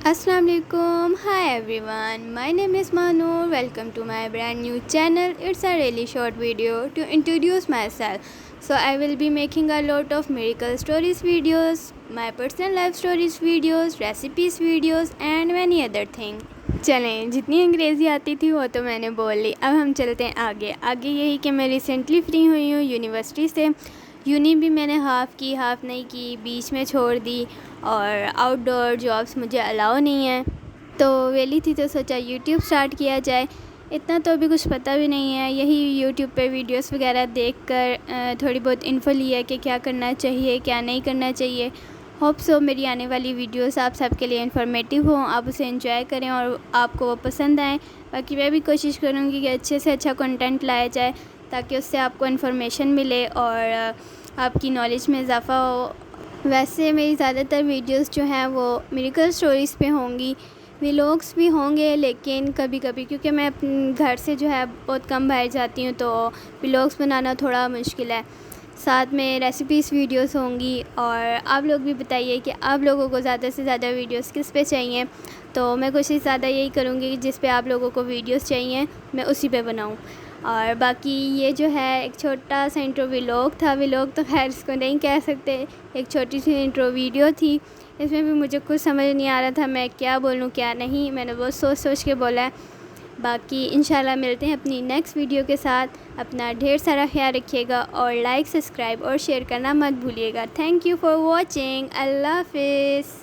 السلام علیکم. Hi everyone, my name is Manu. Welcome to my brand new channel. It's a really short video to introduce myself. So I will be making a lot of miracle stories videos, my personal life stories videos, recipes videos and many other things. چلیں جتنی انگریزی آتی تھی وہ تو میں نے بول لی. اب ہم چلتے ہیں آگے یہی کہ میں ریسنٹلی فری ہوئی ہوں یونیورسٹی سے. یونی بھی میں نے ہاف کی ہاف نہیں کی, بیچ میں چھوڑ دی, اور آؤٹ ڈور جابس مجھے الاؤ نہیں ہیں. تو ویلی تھی تو سوچا یوٹیوب سٹارٹ کیا جائے. اتنا تو ابھی کچھ پتہ بھی نہیں ہے, یہی یوٹیوب پہ ویڈیوز وغیرہ دیکھ کر تھوڑی بہت انفو لی ہے کہ کیا کرنا چاہیے کیا نہیں کرنا چاہیے. ہوپ سو میری آنے والی ویڈیوز آپ سب کے لیے انفارمیٹیو ہوں, آپ اسے انجوائے کریں اور آپ کو وہ پسند آئیں. باقی میں بھی کوشش کروں گی کہ اچھے سے اچھا کنٹینٹ لایا جائے تاکہ اس سے آپ کو انفارمیشن ملے اور آپ کی نالج میں اضافہ ہو. ویسے میری زیادہ تر ویڈیوز جو ہیں وہ میریکل سٹوریز پہ ہوں گی, ولاگس بھی ہوں گے لیکن کبھی کبھی, کیونکہ میں اپنے گھر سے جو ہے بہت کم باہر جاتی ہوں تو ولاگس بنانا تھوڑا مشکل ہے. ساتھ میں ریسیپیز ویڈیوز ہوں گی, اور آپ لوگ بھی بتائیے کہ آپ لوگوں کو زیادہ سے زیادہ ویڈیوز کس پہ چاہیے. تو میں کوشش زیادہ یہی کروں گی کہ جس پہ آپ لوگوں کو ویڈیوز چاہیے میں اسی پہ بناؤں. اور باقی یہ جو ہے ایک چھوٹا سا انٹرو ولاگ تھا, ولاگ تو خیر اس کو نہیں کہہ سکتے, ایک چھوٹی سی انٹرو ویڈیو تھی. اس میں بھی مجھے کچھ سمجھ نہیں آ رہا تھا میں کیا بولوں کیا نہیں, میں نے بہت سوچ کے بولا ہے. باقی انشاءاللہ ملتے ہیں اپنی نیکسٹ ویڈیو کے ساتھ. اپنا ڈھیر سارا خیال رکھیے گا اور لائک سبسکرائب اور شیئر کرنا مت بھولیے گا. Thank you for watching. اللہ حافظ.